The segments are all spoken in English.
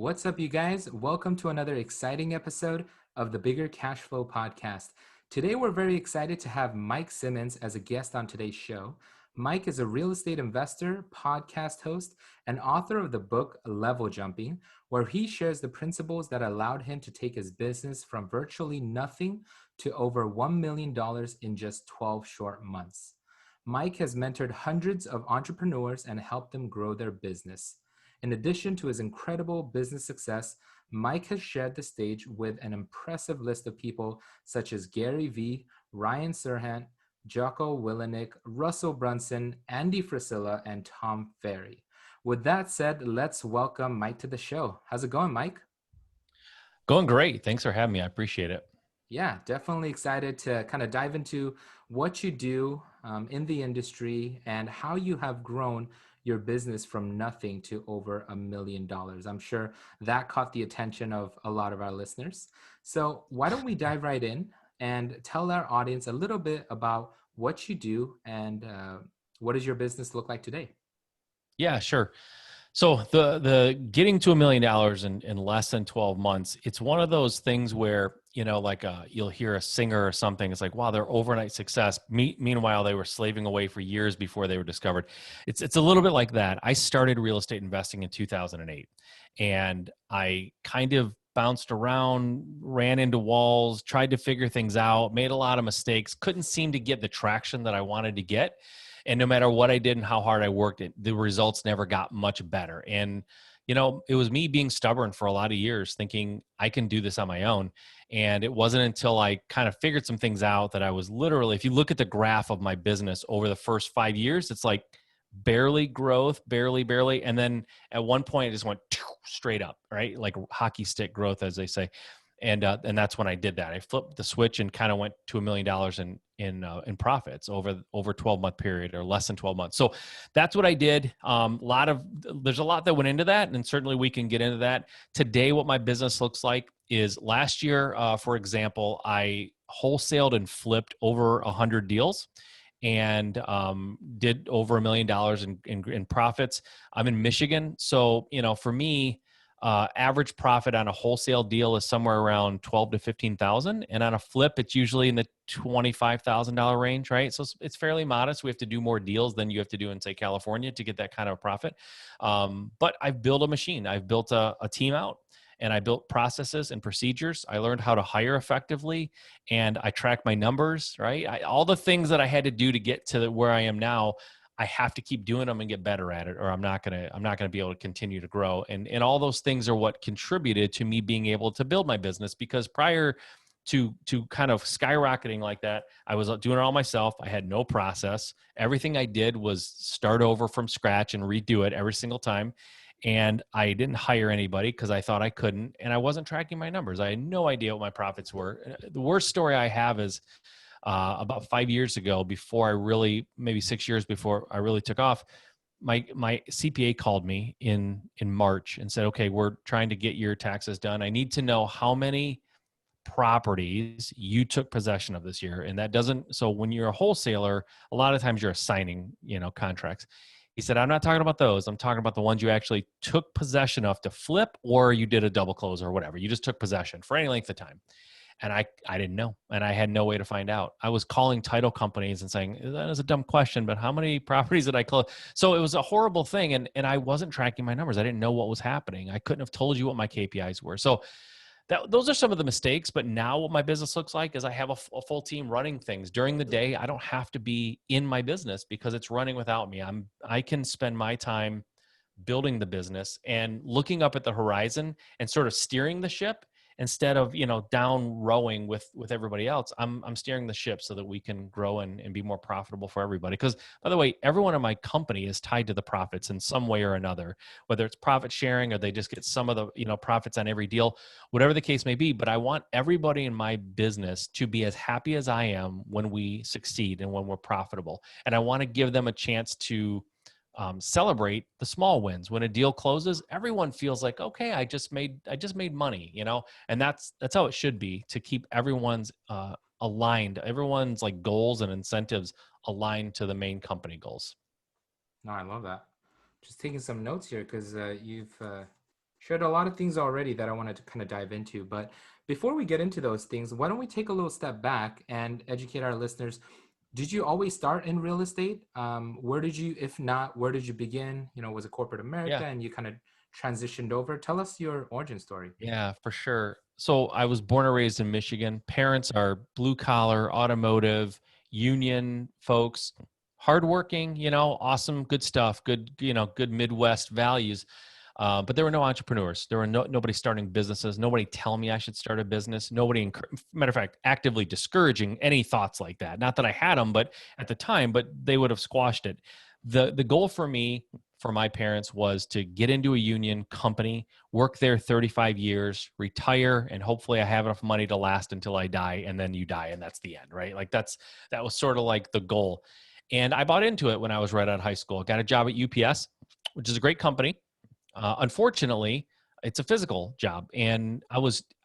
What's up, you guys? Welcome to another exciting episode of the Bigger Cashflow podcast. Today, we're very excited to have Mike Simmons as a guest on today's show. Mike is a real estate investor, podcast host, and author of the book Level Jumping, where he shares the principles that allowed him to take his business from virtually nothing to over $1 million in just 12 short months. Mike has mentored hundreds of entrepreneurs and helped them grow their business. In addition to his incredible business success, Mike has shared the stage with an impressive list of people such as Gary V, Ryan Serhand, Jocko Willink, Russell Brunsson, Andy Frisella, and Tom Ferry. With that said, let's welcome Mike to the show. How's it going, Mike? Going great. Thanks for having me. I appreciate it. Yeah, definitely excited to kind of dive into what you do in the industry and how you have grown your business from nothing to over $1 million. I'm sure that caught the attention of a lot of our listeners. So why don't we dive right in and tell our audience a little bit about what you do and what does your business look like today? Yeah, sure. So the getting to $1 million in less than 12 months, it's one of those things where, you'll hear a singer or something. It's like, wow, they're overnight success. Meanwhile, they were slaving away for years before they were discovered. It's a little bit like that. I started real estate investing in 2008, and I kind of bounced around, ran into walls, tried to figure things out, made a lot of mistakes, couldn't seem to get the traction that I wanted to get. And no matter what I did and how hard I worked, the results never got much better. And, it was me being stubborn for a lot of years, thinking I can do this on my own. And it wasn't until I kind of figured some things out that I was literally, if you look at the graph of my business over the first 5 years, it's like barely growth, barely. And then at one point it just went straight up, right? Like hockey stick growth, as they say. And that's when I did that. I flipped the switch and kind of went to $1 million in profits over 12-month period, or less than 12 months. So that's what I did. There's a lot that went into that, and certainly we can get into that today. What my business looks like is last year, for example, I wholesaled and flipped over 100 deals and did over $1 million in profits. I'm in Michigan, so for me, average profit on a wholesale deal is somewhere around 12 to 15,000, and on a flip, it's usually in the $25,000 range, right? So it's fairly modest. We have to do more deals than you have to do in, say, California to get that kind of profit. But I've built a machine. I've built a team out, and I built processes and procedures. I learned how to hire effectively, and I track my numbers, right? All the things that I had to do to get to where I am now, I have to keep doing them and get better at it, or I'm not gonna be able to continue to grow. And all those things are what contributed to me being able to build my business, because prior to kind of skyrocketing like that, I was doing it all myself. I had no process. Everything I did was start over from scratch and redo it every single time. And I didn't hire anybody because I thought I couldn't, and I wasn't tracking my numbers. I had no idea what my profits were. The worst story I have is about 5 years ago, maybe 6 years before I really took off, my CPA called me in March and said, okay, we're trying to get your taxes done. I need to know how many properties you took possession of this year. And that doesn't, so when you're a wholesaler, a lot of times you're assigning, contracts. He said, I'm not talking about those. I'm talking about the ones you actually took possession of to flip, or you did a double close or whatever. You just took possession for any length of time. And I didn't know, and I had no way to find out. I was calling title companies and saying, that is a dumb question, but how many properties did I close? So it was a horrible thing, and I wasn't tracking my numbers. I didn't know what was happening. I couldn't have told you what my KPIs were. So those are some of the mistakes, but now what my business looks like is I have a full team running things. During the day, I don't have to be in my business because it's running without me. I can spend my time building the business and looking up at the horizon and sort of steering the ship, instead of down rowing with everybody else. I'm steering the ship so that we can grow and be more profitable for everybody. Because, by the way, everyone in my company is tied to the profits in some way or another, whether it's profit sharing or they just get some of the profits on every deal, whatever the case may be. But I want everybody in my business to be as happy as I am when we succeed and when we're profitable. And I want to give them a chance to celebrate the small wins. When a deal closes, everyone feels like, okay, I just made money, and that's how it should be, to keep everyone's aligned, everyone's like goals and incentives aligned to the main company goals. No, I love that. Just taking some notes here because Shared a lot of things already that I wanted to kind of dive into. But before we get into those things, why don't we take a little step back and educate our listeners? Did you always start in real estate? Where did you, if not, where did you begin? Was it corporate Yeah. America and you kind of transitioned over? Tell us your origin story. Yeah, for sure. So I was born and raised in Michigan. Parents are blue collar, automotive, union folks, hardworking, awesome, good stuff, good, good Midwest values. But there were no entrepreneurs. There were nobody starting businesses. Nobody telling me I should start a business. Nobody, matter of fact, actively discouraging any thoughts like that. Not that I had them, but at the time, but they would have squashed it. The goal for me, for my parents, was to get into a union company, work there 35 years, retire, and hopefully I have enough money to last until I die, and then you die, and that's the end, right? Like that was sort of like the goal. And I bought into it when I was right out of high school. Got a job at UPS, which is a great company. Unfortunately, it's a physical job, and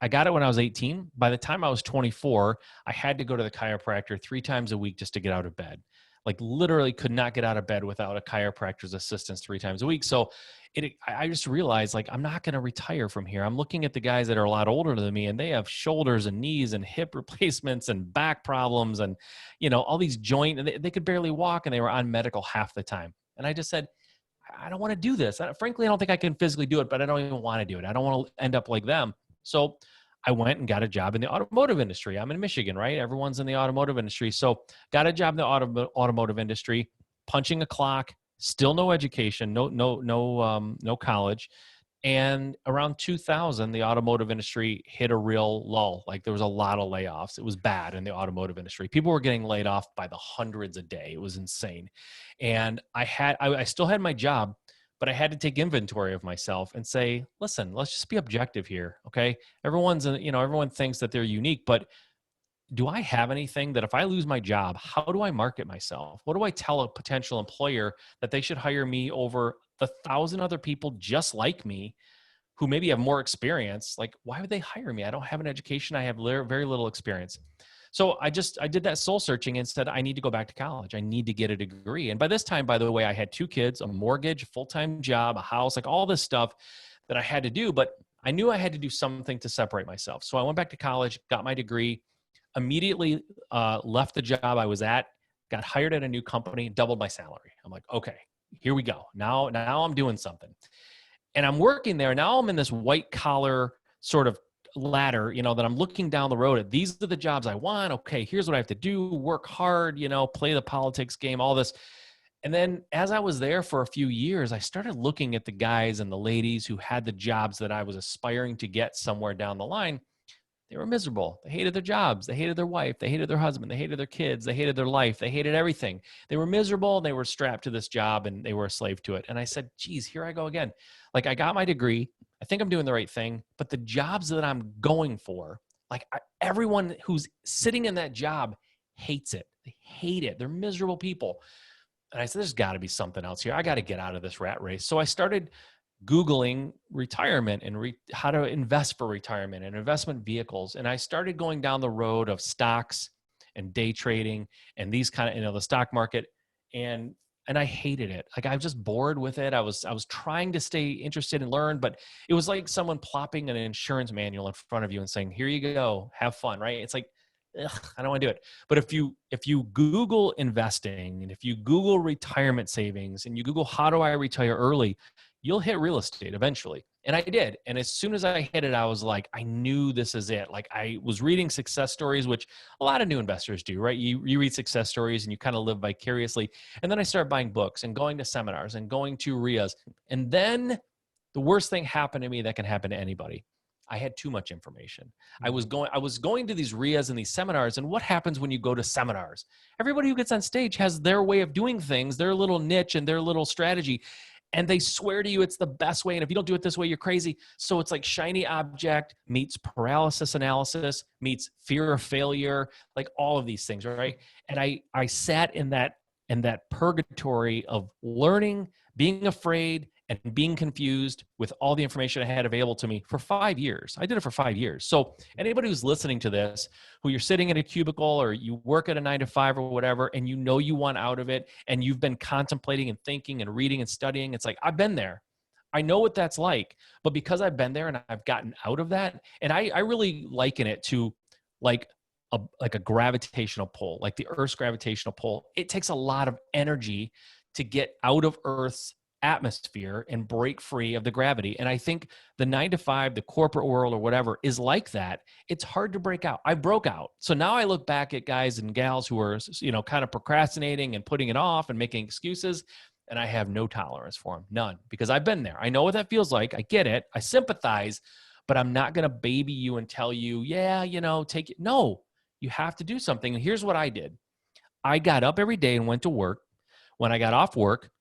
I got it when I was 18. By the time I was 24, I had to go to the chiropractor 3 times a week just to get out of bed. Like literally could not get out of bed without a chiropractor's assistance 3 times a week. So I just realized, like, I'm not going to retire from here. I'm looking at the guys that are a lot older than me, and they have shoulders and knees and hip replacements and back problems and, all these they could barely walk, and they were on medical half the time. And I just said, I don't want to do this. Frankly, I don't think I can physically do it, but I don't even want to do it. I don't want to end up like them. So I went and got a job in the automotive industry. I'm in Michigan, right? Everyone's in the automotive industry. So got a job in the automotive industry, punching a clock, still no education, no college. And around 2000, the automotive industry hit a real lull. Like there was a lot of layoffs. It was bad in the automotive industry. People were getting laid off by the hundreds a day. It was insane. And I still had my job, but I had to take inventory of myself and say, listen, let's just be objective here. Okay. Everyone thinks that they're unique, but do I have anything that if I lose my job, how do I market myself? What do I tell a potential employer that they should hire me over the 1,000 other people just like me who maybe have more experience? Like, why would they hire me? I don't have an education. I have very little experience. So I did that soul searching and said, I need to go back to college. I need to get a degree. And by this time, by the way, I had 2 kids, a mortgage, a full-time job, a house, like all this stuff that I had to do, but I knew I had to do something to separate myself. So I went back to college, got my degree, immediately left the job I was at, got hired at a new company, doubled my salary. I'm like, okay, here we go. Now I'm doing something. And I'm working there. Now I'm in this white collar sort of ladder, that I'm looking down the road at. These are the jobs I want. Okay, here's what I have to do, work hard, play the politics game, all this. And then as I was there for a few years, I started looking at the guys and the ladies who had the jobs that I was aspiring to get somewhere down the line. They were miserable. They hated their jobs. They hated their wife. They hated their husband. They hated their kids. They hated their life. They hated everything. They were miserable. They were strapped to this job and they were a slave to it. And I said, geez, here I go again. Like I got my degree. I think I'm doing the right thing. But the jobs that I'm going for, everyone who's sitting in that job hates it. They hate it. They're miserable people. And I said, there's got to be something else here. I got to get out of this rat race. So I started Googling retirement and how to invest for retirement and investment vehicles. And I started going down the road of stocks and day trading and these kind of, the stock market. And I hated it. Like I was just bored with it. I was trying to stay interested and learn, but it was like someone plopping an insurance manual in front of you and saying, here you go, have fun, right? It's like, ugh, I don't want to do it. But if you Google investing and if you Google retirement savings and you Google how do I retire early, you'll hit real estate eventually. And I did. And as soon as I hit it, I was like, I knew this is it. Like I was reading success stories, which a lot of new investors do, right? You read success stories and you kind of live vicariously. And then I started buying books and going to seminars and going to RIAs. And then the worst thing happened to me that can happen to anybody. I had too much information. I was going to these RIAs and these seminars. And what happens when you go to seminars? Everybody who gets on stage has their way of doing things, their little niche and their little strategy. And they swear to you it's the best way. And if you don't do it this way, you're crazy. So it's like shiny object meets paralysis analysis, meets fear of failure, like all of these things, right? And I sat in that purgatory of learning, being afraid, and being confused with all the information I had available to me for 5 years. I did it for 5 years. So anybody who's listening to this, who you're sitting in a cubicle or you work at a 9 to 5 or whatever, and you know you want out of it, and you've been contemplating and thinking and reading and studying, it's like, I've been there. I know what that's like, but because I've been there and I've gotten out of that, and I really liken it to like a gravitational pull, like the Earth's gravitational pull. It takes a lot of energy to get out of Earth's atmosphere and break free of the gravity. And I think the 9 to 5, the corporate world or whatever is like that. It's hard to break out. I broke out. So now I look back at guys and gals who are, kind of procrastinating and putting it off and making excuses. And I have no tolerance for them, none, because I've been there. I know what that feels like. I get it. I sympathize, but I'm not going to baby you and tell you, yeah, take it. No, you have to do something. And here's what I did. I got up every day and went to work. When I got off work,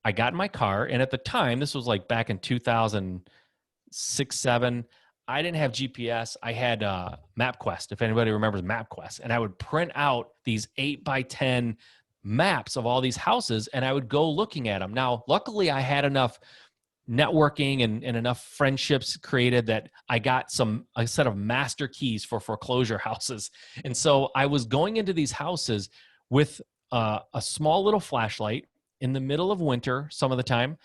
I got in my car. And at the time, this was like back in 2006, 7, I didn't have GPS. I had MapQuest, if anybody remembers MapQuest. And I would print out these 8x10 maps of all these houses, and I would go looking at them. Now, luckily, I had enough networking and enough friendships created that I got a set of master keys for foreclosure houses. And so I was going into these houses with a small little flashlight in the middle of winter, some of the time,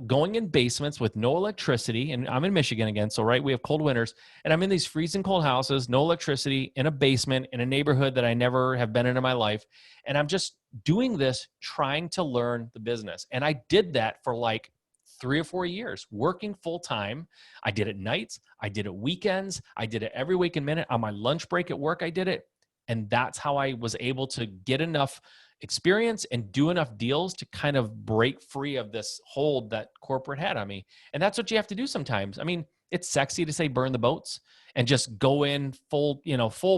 going in basements with no electricity. And I'm in Michigan again. So, right, we have cold winters, and I'm in these freezing cold houses, no electricity, in a basement, in a neighborhood that I never have been in my life. And I'm just doing this, trying to learn the business. And I did that for like 3 or 4 years, working full time. I did it nights. I did it weekends. I did it every waking minute. On my lunch break at work, I did it. And that's how I was able to get enough experience and do enough deals to kind of break free of this hold that corporate had on me. And that's what you have to do sometimes. I mean, it's sexy to say burn the boats and just go in full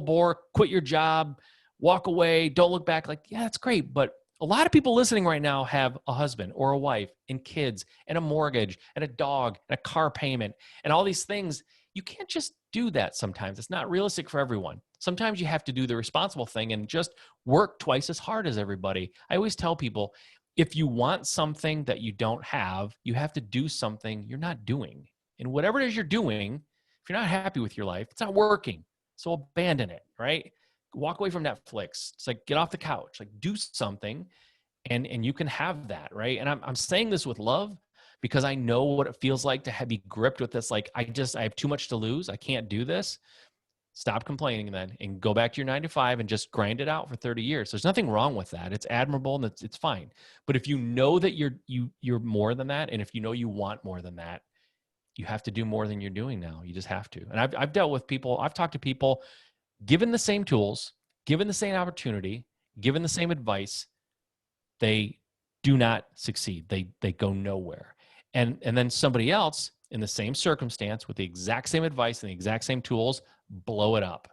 bore, quit your job, walk away, don't look back. Like, yeah, that's great. But a lot of people listening right now have a husband or a wife and kids and a mortgage and a dog and a car payment and all these things. You can't just do that sometimes. It's not realistic for everyone. Sometimes you have to do the responsible thing and just work twice as hard as everybody. I always tell people, if you want something that you don't have, you have to do something you're not doing. And whatever it is you're doing, if you're not happy with your life, it's not working. So abandon it, right? Walk away from Netflix. It's like, get off the couch, like do something, and you can have that, right? And I'm saying this with love because I know what it feels like to be gripped with this. Like, I have too much to lose. I can't do this. Stop complaining then and go back to your 9 to 5 and just grind it out for 30 years. There's nothing wrong with that. It's admirable and it's fine. But if you know that you're more than that, and if you know you want more than that, you have to do more than you're doing now. You just have to. And I've dealt with people, I've talked to people, given the same tools, given the same opportunity, given the same advice, they do not succeed. They go nowhere. And then somebody else in the same circumstance with the exact same advice and the exact same tools blow it up.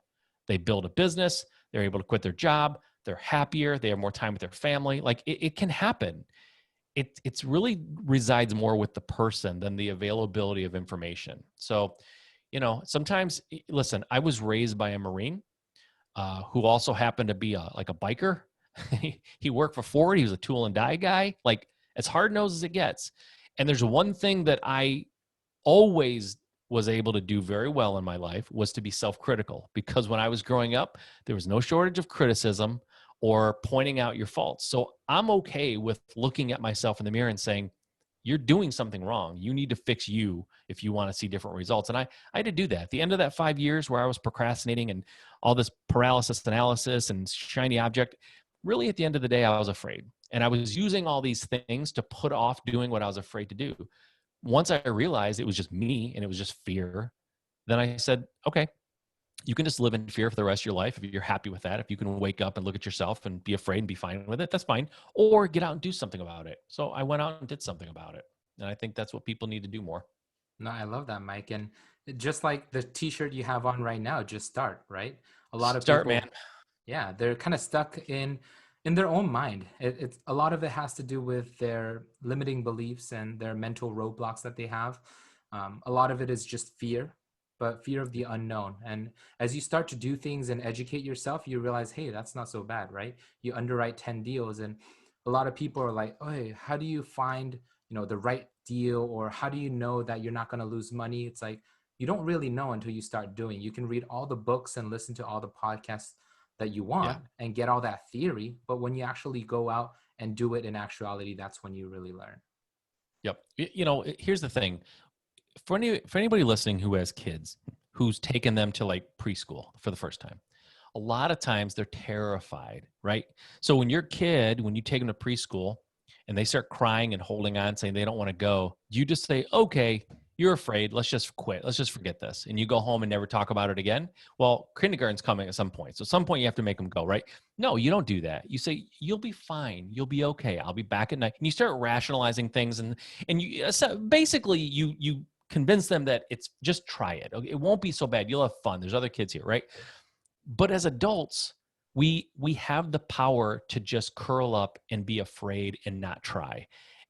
They build a business. They're able to quit their job. They're happier. They have more time with their family. Like, it can happen. It's really resides more with the person than the availability of information. So, sometimes, listen, I was raised by a Marine who also happened to be like a biker. He worked for Ford. He was a tool and die guy, like as hard-nosed as it gets. And there's one thing that I always was able to do very well in my life was to be self-critical, because when I was growing up, there was no shortage of criticism or pointing out your faults. So I'm okay with looking at myself in the mirror and saying, you're doing something wrong. You need to fix you if you want to see different results. And I had to do that. At the end of that 5 years where I was procrastinating and all this paralysis analysis and shiny object, really at the end of the day, I was afraid. And I was using all these things to put off doing what I was afraid to do. Once I realized it was just me and it was just fear, then I said, okay, you can just live in fear for the rest of your life. If you're happy with that, if you can wake up and look at yourself and be afraid and be fine with it, that's fine. Or get out and do something about it. So I went out and did something about it. And I think that's what people need to do more. No, I love that, Mike. And just like the t-shirt you have on right now, just start, right? A lot of Start, people, man. yeah, they're kind of stuck in their own mind. It's a lot of it has to do with their limiting beliefs and their mental roadblocks that they have. A lot of it is just fear, but fear of the unknown. And as you start to do things and educate yourself, you realize, hey, that's not so bad, right? You underwrite 10 deals, and a lot of people are like, oh, hey, how do you find, the right deal, or how do you know that you're not going to lose money? It's like, you don't really know until you start doing. You can read all the books and listen to all the podcasts that you want and get all that theory, but when you actually go out and do it in actuality, that's when you really learn. Yep. Here's the thing. For anybody listening who has kids, who's taken them to like preschool for the first time, a lot of times they're terrified, right? So when your kid, when you take them to preschool and they start crying and holding on, saying they don't want to go, you just say, okay, you're afraid. Let's just quit. Let's just forget this. And you go home and never talk about it again. Well, kindergarten's coming at some point. So at some point you have to make them go, right? No, you don't do that. You say, you'll be fine. You'll be okay. I'll be back at night. And you start rationalizing things. And you so basically you convince them that it's just try it. Okay? It won't be so bad. You'll have fun. There's other kids here, right? But as adults, we have the power to just curl up and be afraid and not try.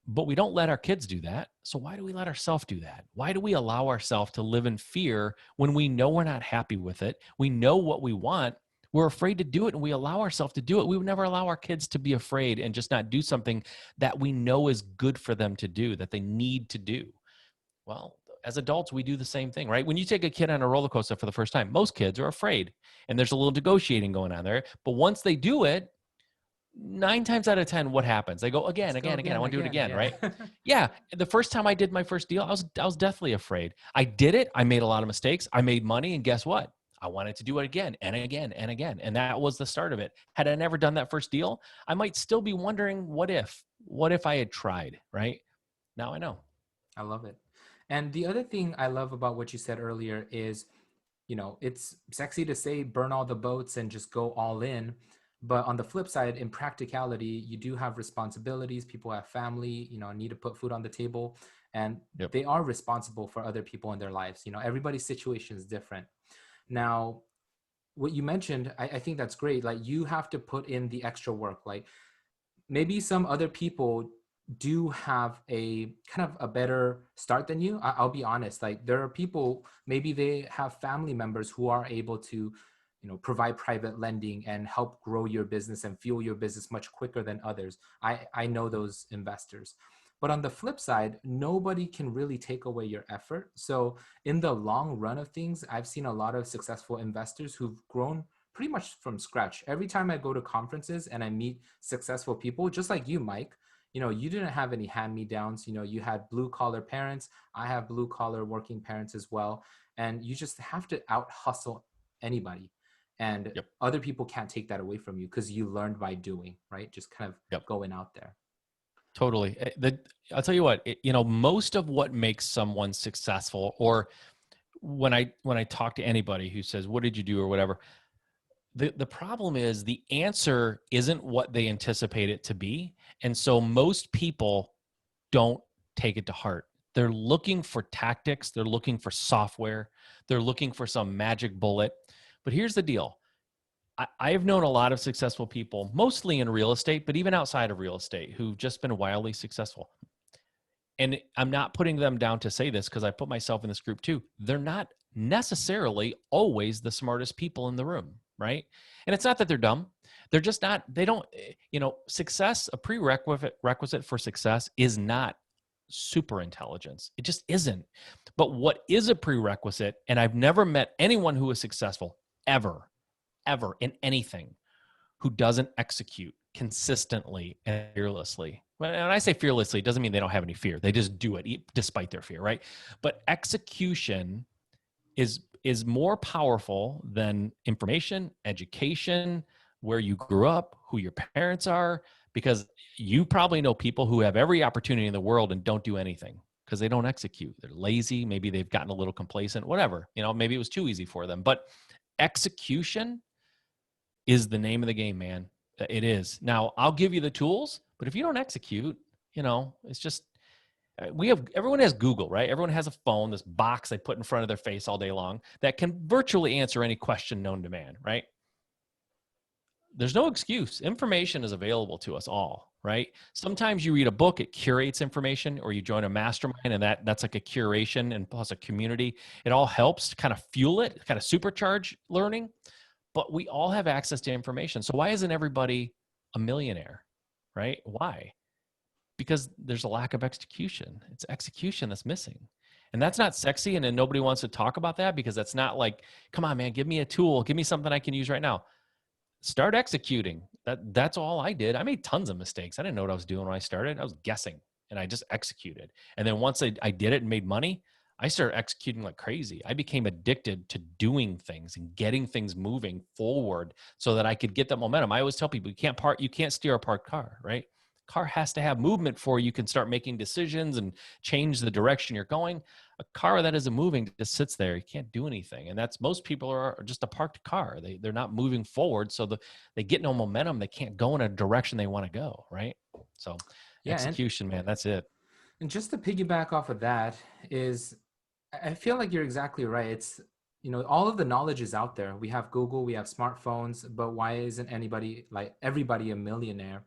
But we don't let our kids do that. So why do we let ourselves do that? Why do we allow ourselves to live in fear when we know we're not happy with it? We know what we want. We're afraid to do it, and we allow ourselves to do it. We would never allow our kids to be afraid and just not do something that we know is good for them to do, that they need to do. Well, as adults, we do the same thing, right? When you take a kid on a roller coaster for the first time, most kids are afraid, and there's a little negotiating going on there. But once they do it, 9 times out of 10, what happens? They go again, Let's go again, again. I want to do it again, yeah. right? Yeah. The first time I did my first deal, I was deathly afraid. I did it. I made a lot of mistakes. I made money, and guess what? I wanted to do it again and again and again. And that was the start of it. Had I never done that first deal, I might still be wondering, what if I had tried, right? Now I know. I love it. And the other thing I love about what you said earlier is, it's sexy to say burn all the boats and just go all in. But on the flip side, in practicality, you do have responsibilities. People have family, need to put food on the table, and Yep. they are responsible for other people in their lives. Everybody's situation is different. Now, what you mentioned, I think that's great. Like, you have to put in the extra work. Like, maybe some other people do have a kind of a better start than you. I'll be honest. Like, there are people, maybe they have family members who are able to, provide private lending and help grow your business and fuel your business much quicker than others. I know those investors. But on the flip side, nobody can really take away your effort. So in the long run of things, I've seen a lot of successful investors who've grown pretty much from scratch. Every time I go to conferences and I meet successful people, just like you, Mike, you didn't have any hand-me-downs. You had blue-collar parents. I have blue-collar working parents as well. And you just have to out-hustle anybody. And Yep. other people can't take that away from you because you learned by doing, right? Just kind of Yep. going out there. Totally. I'll tell you what, most of what makes someone successful, or when I talk to anybody who says, what did you do or whatever, the problem is the answer isn't what they anticipate it to be. And so most people don't take it to heart. They're looking for tactics. They're looking for software. They're looking for some magic bullet. But here's the deal. I've known a lot of successful people, mostly in real estate, but even outside of real estate, who've just been wildly successful. And I'm not putting them down to say this because I put myself in this group too. They're not necessarily always the smartest people in the room, right? And it's not that they're dumb. They're just not, they don't, success, a prerequisite for success is not super intelligence. It just isn't. But what is a prerequisite, and I've never met anyone who is successful ever in anything who doesn't execute consistently and fearlessly. When I say fearlessly, it doesn't mean they don't have any fear. They just do it despite their fear, right? But execution is more powerful than information, education, where you grew up, who your parents are, because you probably know people who have every opportunity in the world and don't do anything because they don't execute. They're lazy. Maybe they've gotten a little complacent, whatever. Maybe it was too easy for them. But execution is the name of the game, man. It is. Now, I'll give you the tools, but if you don't execute, it's just, everyone has Google, right? Everyone has a phone, this box they put in front of their face all day long that can virtually answer any question known to man, right? There's no excuse. Information is available to us all, right? Sometimes you read a book, it curates information, or you join a mastermind, and that's like a curation and plus a community. It all helps to kind of fuel it, kind of supercharge learning. But we all have access to information. So why isn't everybody a millionaire, right? Why? Because there's a lack of execution. It's execution that's missing. And that's not sexy. And then nobody wants to talk about that because that's not like, come on, man, give me a tool. Give me something I can use right now. Start executing. That's all I did. I made tons of mistakes. I didn't know what I was doing when I started. I was guessing. and I just executed. And then once I did it and made money, I started executing like crazy. I became addicted to doing things and getting things moving forward so that I could get that momentum. I always tell people you can't steer a parked car, right? Car has to have movement before you can start making decisions and change the direction you're going. A car that isn't moving just sits there. You can't do anything. And that's, most people are just a parked car. They're not moving forward. So they get no momentum. They can't go in a direction they want to go. Right. So Yeah, execution, man, that's it. and just to piggyback off of that is, I feel like you're exactly right. It's, all of the knowledge is out there. We have Google, we have smartphones, but why isn't everybody a millionaire?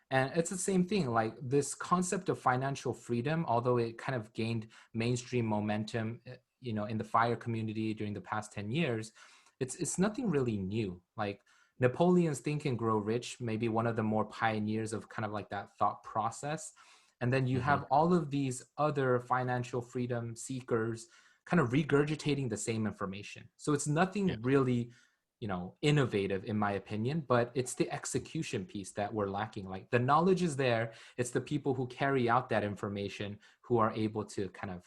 And it's the same thing, like this concept of financial freedom, although it kind of gained mainstream momentum, in the FIRE community during the past 10 years, it's nothing really new. Like Napoleon's Think and Grow Rich, maybe one of the more pioneers of kind of like that thought process. And then you Mm-hmm. have all of these other financial freedom seekers kind of regurgitating the same information. So it's Yeah. nothing really, innovative in my opinion, but it's the execution piece that we're lacking. Like the knowledge is there. It's the people who carry out that information who are able to kind of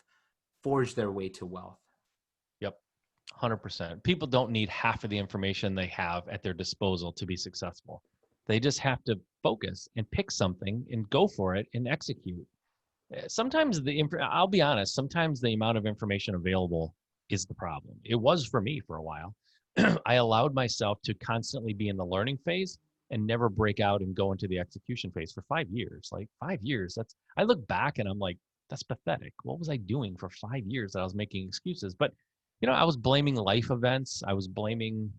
forge their way to wealth. Yep. 100%. People don't need half of the information they have at their disposal to be successful. They just have to focus and pick something and go for it and execute. Sometimes I'll be honest, sometimes the amount of information available is the problem. It was for me for a while. I allowed myself to constantly be in the learning phase and never break out and go into the execution phase for 5 years. Like 5 years, I look back and I'm like, that's pathetic. What was I doing for 5 years that I was making excuses? But, I was blaming life events. I was blaming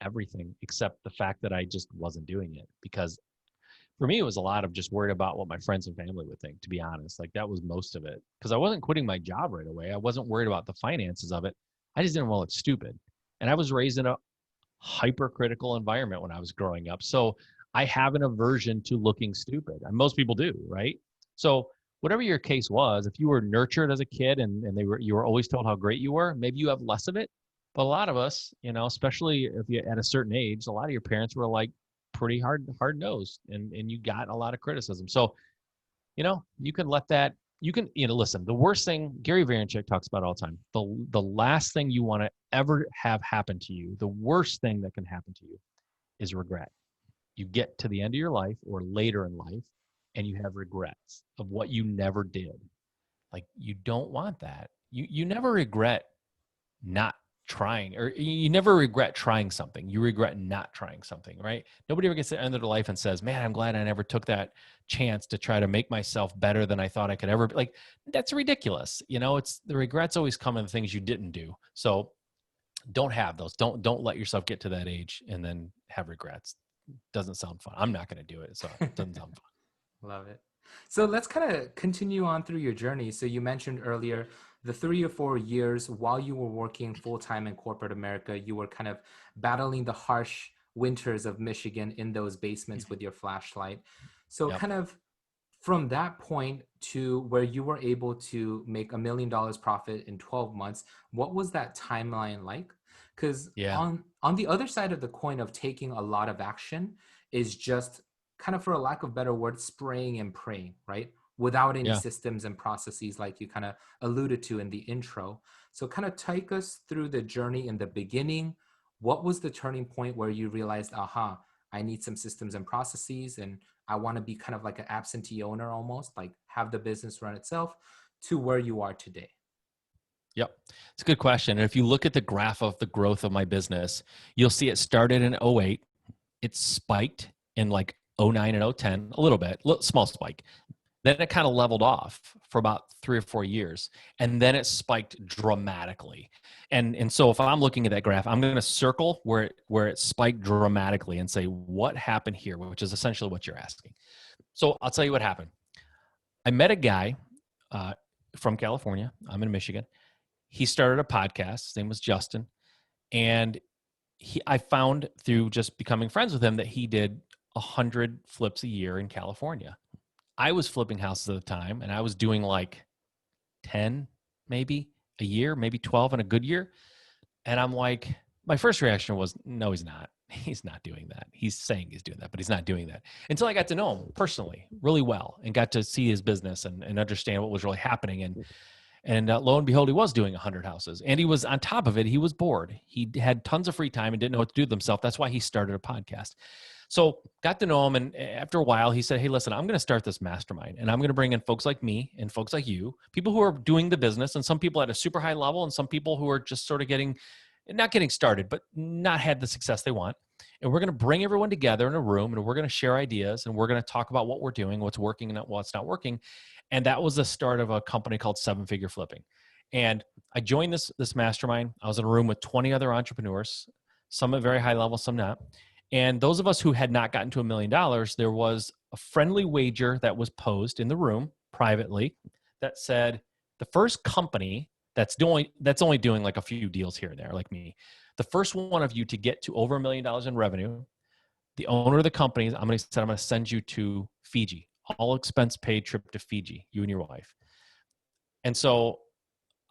everything except the fact that I just wasn't doing it, because for me, it was a lot of just worried about what my friends and family would think, to be honest. Like that was most of it, because I wasn't quitting my job right away. I wasn't worried about the finances of it. I just didn't want to look stupid. And I was raised in a hypercritical environment when I was growing up. So I have an aversion to looking stupid. And most people do, right? So whatever your case was, if you were nurtured as a kid and you were always told how great you were, maybe you have less of it. But a lot of us, especially if you at a certain age, a lot of your parents were like pretty hard nosed, and you got a lot of criticism. So, you can let that, listen, the worst thing Gary Vaynerchuk talks about all the time, the last thing you want to ever have happen to you, the worst thing that can happen to you is regret. You get to the end of your life or later in life and you have regrets of what you never did. Like you don't want that. You never regret not trying, or you never regret trying something. You regret not trying something, right? Nobody ever gets to the end of their life and says, man, I'm glad I never took that chance to try to make myself better than I thought I could ever be. Like, that's ridiculous. It's the regrets always come in the things you didn't do. So don't have those. Don't let yourself get to that age and then have regrets. Doesn't sound fun. I'm not going to do it. So it doesn't sound fun. Love it. So let's kind of continue on through your journey. So you mentioned earlier the 3 or 4 years while you were working full-time in corporate America, you were kind of battling the harsh winters of Michigan in those basements with your flashlight. So Yep. kind of from that point to where you were able to make $1 million profit in 12 months, what was that timeline like? Because Yeah. on the other side of the coin of taking a lot of action is just kind of, for a lack of better word, spraying and praying, right? Without any Yeah. systems and processes like you kind of alluded to in the intro. So kind of take us through the journey in the beginning. What was the turning point where you realized, aha, I need some systems and processes, and I want to be kind of like an absentee owner, almost like have the business run itself, to where you are today? Yep. It's a good question. And if you look at the graph of the growth of my business, you'll see it started in '08. It spiked in like '09 and '10, a little bit, small spike. Then it kind of leveled off for about 3 or 4 years. And then it spiked dramatically. And so if I'm looking at that graph, I'm going to circle where it spiked dramatically and say, what happened here? Which is essentially what you're asking. So I'll tell you what happened. I met a guy from California. I'm in Michigan. He started a podcast. His name was Justin. And I found through just becoming friends with him that he did 100 flips a year in California. I was flipping houses at the time, and I was doing like 10 maybe a year, maybe 12 in a good year. And I'm like, my first reaction was, no, he's not. he's not doing that. He's saying he's doing that, but he's not doing that. Until I got to know him personally really well and got to see his business and understand what was really happening. And lo and behold, he was doing 100 houses. And he was on top of it. He was bored. He had tons of free time and didn't know what to do with himself. That's why he started a podcast. So got to know him. And after a while, he said, hey, listen, I'm going to start this mastermind. And I'm going to bring in folks like me and folks like you, people who are doing the business, and some people at a super high level, and some people who are just sort of not getting started, but not had the success they want. And we're going to bring everyone together in a room, and we're going to share ideas, and we're going to talk about what we're doing, what's working and what's not working. And that was the start of a company called 7-Figure Flipping. And I joined this mastermind. I was in a room with 20 other entrepreneurs, some at very high level, some not. And those of us who had not gotten to $1 million, there was a friendly wager that was posed in the room privately that said, the first company that's only doing like a few deals here and there, like me, the first one of you to get to over $1 million in revenue, the owner of the company, I'm going to send you to Fiji, all expense paid trip to Fiji, you and your wife. And so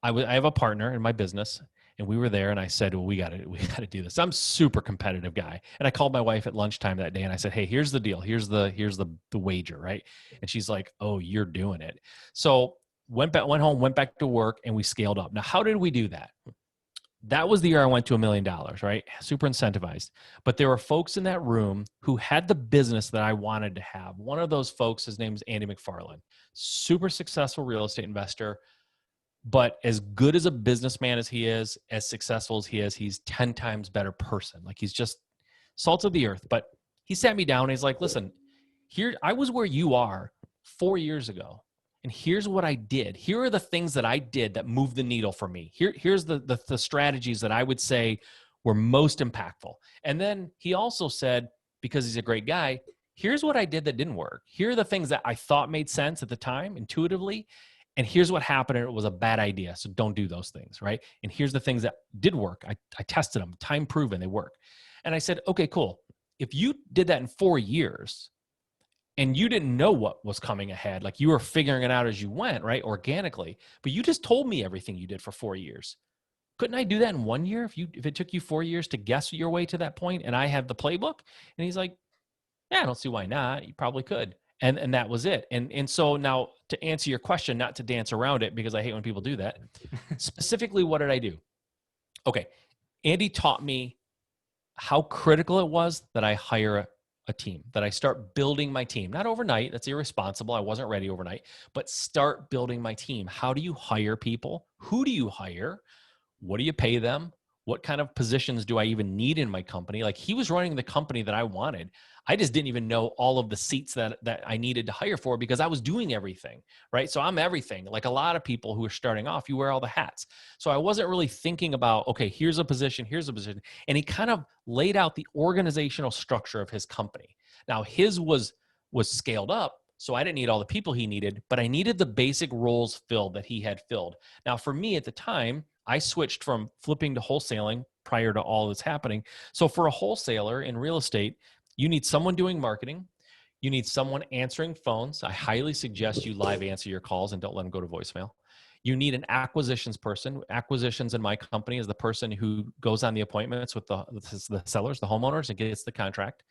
I have a partner in my business, and we were there, and I said, well, we got to do this. I'm a super competitive guy. And I called my wife at lunchtime that day, and I said, hey, here's the deal. Here's the wager, right? And she's like, oh, you're doing it. So went home, went back to work, and we scaled up. Now, how did we do that? That was the year I went to $1 million, right? Super incentivized. But there were folks in that room who had the business that I wanted to have. One of those folks, his name is Andy McFarland, super successful real estate investor. But as good as a businessman as he is, as successful as he is, he's 10 times better person. Like, he's just salt of the earth. But he sat me down and he's like, listen, here, I was where you are 4 years ago. And here's what I did. Here are the things that I did that moved the needle for me. Here's the strategies that I would say were most impactful. And then he also said, because he's a great guy, here's what I did that didn't work. Here are the things that I thought made sense at the time intuitively. And here's what happened, and it was a bad idea. So don't do those things, right? And here's the things that did work. I tested them, time proven, they work. And I said, okay, cool. If you did that in 4 years, and you didn't know what was coming ahead, like you were figuring it out as you went, right? Organically, but you just told me everything you did for 4 years. Couldn't I do that in 1 year? If it took you 4 years to guess your way to that point, and I have the playbook? And he's like, yeah, I don't see why not. You probably could. And that was it. And so now, to answer your question, not to dance around it, because I hate when people do that. Specifically, what did I do? Okay. Andy taught me how critical it was that I hire a team, that I start building my team. Not overnight. That's irresponsible. I wasn't ready overnight, but start building my team. How do you hire people? Who do you hire? What do you pay them? What kind of positions do I even need in my company? Like, he was running the company that I wanted. I just didn't even know all of the seats that I needed to hire for, because I was doing everything, right? So I'm everything. Like a lot of people who are starting off, you wear all the hats. So I wasn't really thinking about, okay, here's a position, here's a position. And he kind of laid out the organizational structure of his company. Now, his was scaled up, so I didn't need all the people he needed, but I needed the basic roles filled that he had filled. Now, for me at the time, I switched from flipping to wholesaling prior to all this happening. So for a wholesaler in real estate, you need someone doing marketing. You need someone answering phones. I highly suggest you live answer your calls and don't let them go to voicemail. You need an acquisitions person. Acquisitions in my company is the person who goes on the appointments with the sellers, the homeowners, and gets the contract.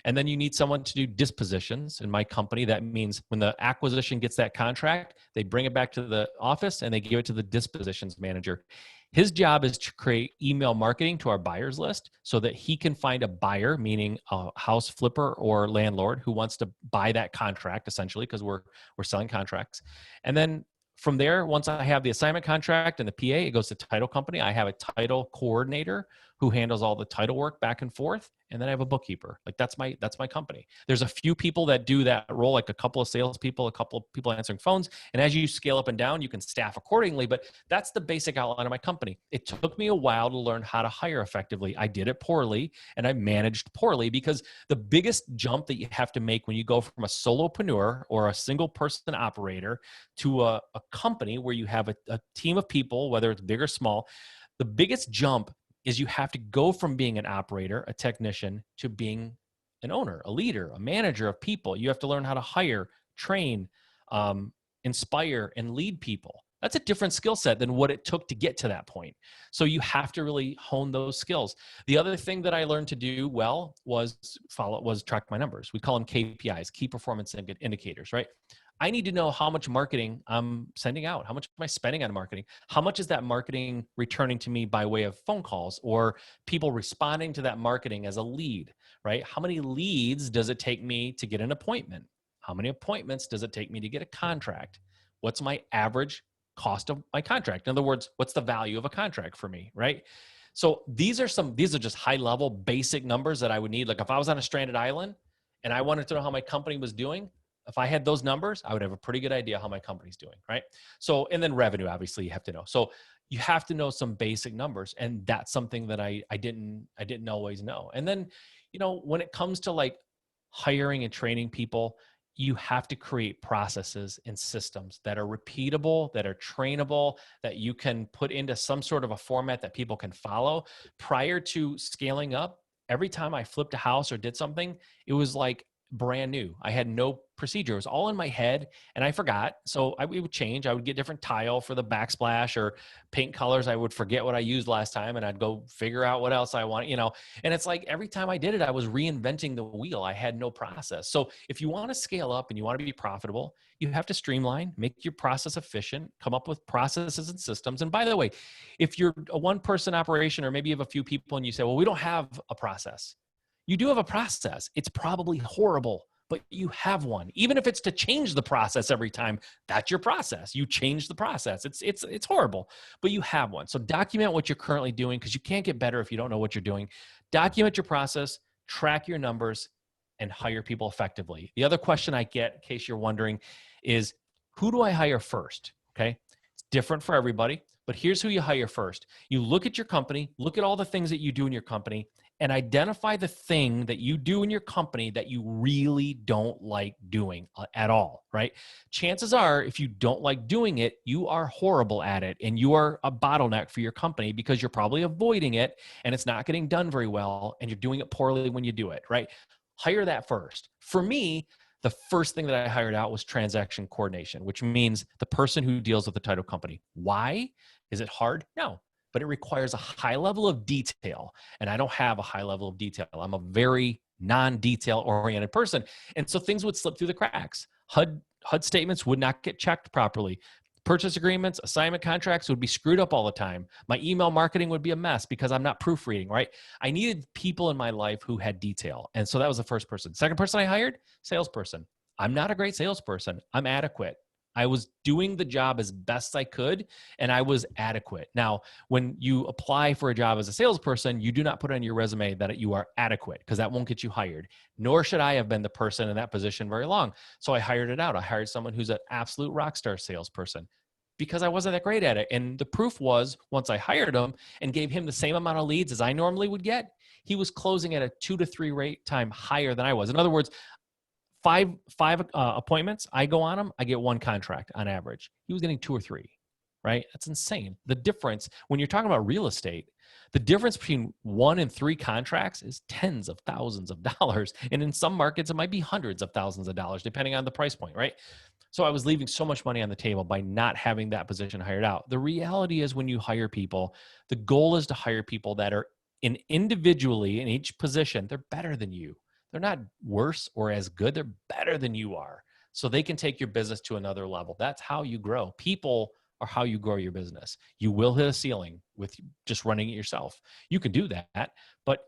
And then you need someone to do dispositions. In my company, that means when the acquisition gets that contract, they bring it back to the office and they give it to the dispositions manager. His job is to create email marketing to our buyers list so that he can find a buyer, meaning a house flipper or landlord who wants to buy that contract, essentially, because we're selling contracts. And then from there, once I have the assignment contract and the PA, it goes to title company. I have a title coordinator who handles all the title work back and forth. And then I have a bookkeeper. Like that's my company. There's a few people that do that role, like a couple of salespeople, a couple of people answering phones. And as you scale up and down, you can staff accordingly. But that's the basic outline of my company. It took me a while to learn how to hire effectively. I did it poorly and I managed poorly, because the biggest jump that you have to make when you go from a solopreneur or a single person operator to a company where you have a team of people, whether it's big or small, the biggest jump is you have to go from being an operator, a technician, to being an owner, a leader, a manager of people. You have to learn how to hire, train, inspire, and lead people. That's a different skill set than what it took to get to that point. So you have to really hone those skills. The other thing that I learned to do well was track my numbers. We call them KPIs, key performance indicators, right? I need to know how much marketing I'm sending out. How much am I spending on marketing? How much is that marketing returning to me by way of phone calls or people responding to that marketing as a lead, right? How many leads does it take me to get an appointment? How many appointments does it take me to get a contract? What's my average cost of my contract? In other words, what's the value of a contract for me, right? So these are just high level basic numbers that I would need. Like if I was on a stranded island and I wanted to know how my company was doing, if I had those numbers, I would have a pretty good idea how my company's doing, right? So, and then revenue, obviously you have to know. So you have to know some basic numbers. And that's something that I didn't always know. And then, when it comes to like hiring and training people, you have to create processes and systems that are repeatable, that are trainable, that you can put into some sort of a format that people can follow. Prior to scaling up, every time I flipped a house or did something, it was like brand new. I had no procedure. It was all in my head and I forgot. So it would change. I would get different tile for the backsplash or paint colors. I would forget what I used last time and I'd go figure out what else I want, and it's like every time I did it, I was reinventing the wheel. I had no process. So if you want to scale up and you want to be profitable, you have to streamline, make your process efficient, come up with processes and systems. And by the way, if you're a one-person operation or maybe you have a few people and you say, well, we don't have a process. You do have a process. It's probably horrible, but you have one. Even if it's to change the process every time, that's your process. You change the process. It's horrible, but you have one. So document what you're currently doing because you can't get better if you don't know what you're doing. Document your process, track your numbers, and hire people effectively. The other question I get, in case you're wondering, is who do I hire first? Okay. It's different for everybody, but here's who you hire first. You look at your company, look at all the things that you do in your company, and identify the thing that you do in your company that you really don't like doing at all, right? Chances are, if you don't like doing it, you are horrible at it and you are a bottleneck for your company because you're probably avoiding it and it's not getting done very well and you're doing it poorly when you do it, right? Hire that first. For me, the first thing that I hired out was transaction coordination, which means the person who deals with the title company. Why? Is it hard? No. But it requires a high level of detail. And I don't have a high level of detail. I'm a very non-detail oriented person. And so things would slip through the cracks. HUD statements would not get checked properly. Purchase agreements, assignment contracts would be screwed up all the time. My email marketing would be a mess because I'm not proofreading, right? I needed people in my life who had detail. And so that was the first person. Second person I hired, salesperson. I'm not a great salesperson. I'm adequate. I was doing the job as best I could, and I was adequate. Now, when you apply for a job as a salesperson, you do not put on your resume that you are adequate because that won't get you hired, nor should I have been the person in that position very long. So I hired it out. I hired someone who's an absolute rock star salesperson because I wasn't that great at it. And the proof was once I hired him and gave him the same amount of leads as I normally would get, he was closing at a 2 to 3 rate time higher than I was. In other words, five appointments, I go on them, I get 1 contract on average. He was getting 2 or 3, right? That's insane. The difference, when you're talking about real estate, the difference between 1 and 3 contracts is tens of thousands of dollars. And in some markets, it might be hundreds of thousands of dollars, depending on the price point, right? So I was leaving so much money on the table by not having that position hired out. The reality is when you hire people, the goal is to hire people that are individually in each position, they're better than you. They're not worse or as good. They're better than you are. So they can take your business to another level. That's how you grow. People are how you grow your business. You will hit a ceiling with just running it yourself. You can do that, but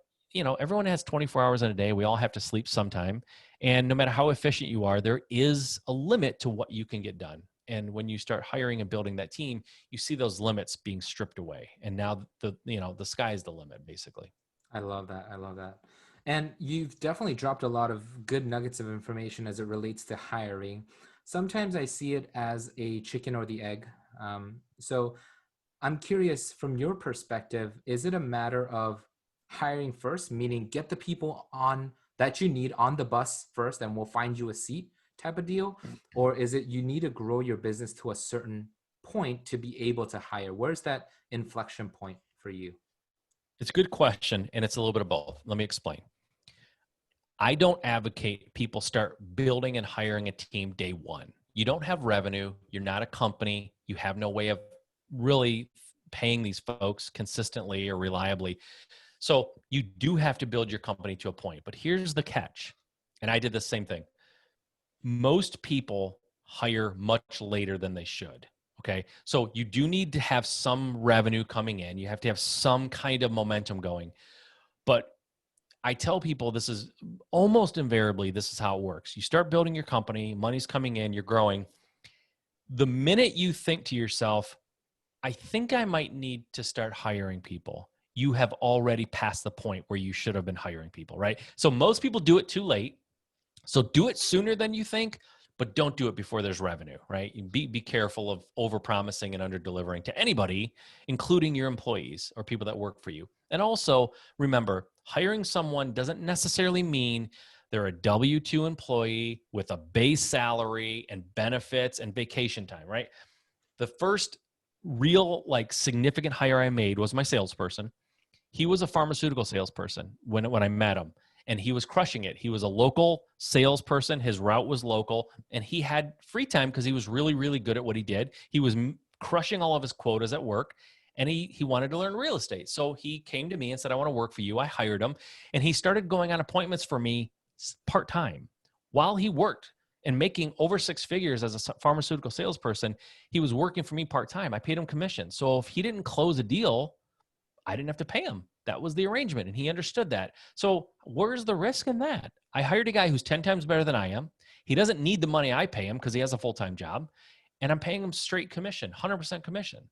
everyone has 24 hours in a day. We all have to sleep sometime. And no matter how efficient you are, there is a limit to what you can get done. And when you start hiring and building that team, you see those limits being stripped away. And now the sky's the limit, basically. I love that. I love that. And you've definitely dropped a lot of good nuggets of information as it relates to hiring. Sometimes I see it as a chicken or the egg. So I'm curious, from your perspective, is it a matter of hiring first, meaning get the people on that you need on the bus first and we'll find you a seat type of deal? Or is it you need to grow your business to a certain point to be able to hire? Where's that inflection point for you? It's a good question, and it's a little bit of both. Let me explain. I don't advocate people start building and hiring a team day one. You don't have revenue. You're not a company. You have no way of really paying these folks consistently or reliably. So you do have to build your company to a point. But here's the catch. And I did the same thing. Most people hire much later than they should. Okay. So you do need to have some revenue coming in. You have to have some kind of momentum going. But I tell people this is almost invariably, this is how it works. You start building your company, money's coming in, you're growing. The minute you think to yourself, I think I might need to start hiring people, you have already passed the point where you should have been hiring people, right? So most people do it too late. So do it sooner than you think, but don't do it before there's revenue, right? Be careful of over-promising and under-delivering to anybody, including your employees or people that work for you. And also remember, hiring someone doesn't necessarily mean they're a W-2 employee with a base salary and benefits and vacation time, right? The first real significant hire I made was my salesperson. He was a pharmaceutical salesperson when I met him, and he was crushing it. He was a local salesperson. His route was local, and he had free time because he was really, really good at what he did. He was crushing all of his quotas at work, and he wanted to learn real estate. So he came to me and said, I want to work for you. I hired him, and he started going on appointments for me part-time while he worked and making over six figures as a pharmaceutical salesperson. He was working for me part-time. I paid him commission. So if he didn't close a deal, I didn't have to pay him. That was the arrangement, and he understood that. So where's the risk in that? I hired a guy who's 10 times better than I am. He doesn't need the money I pay him because he has a full-time job, and I'm paying him straight commission, 100% commission.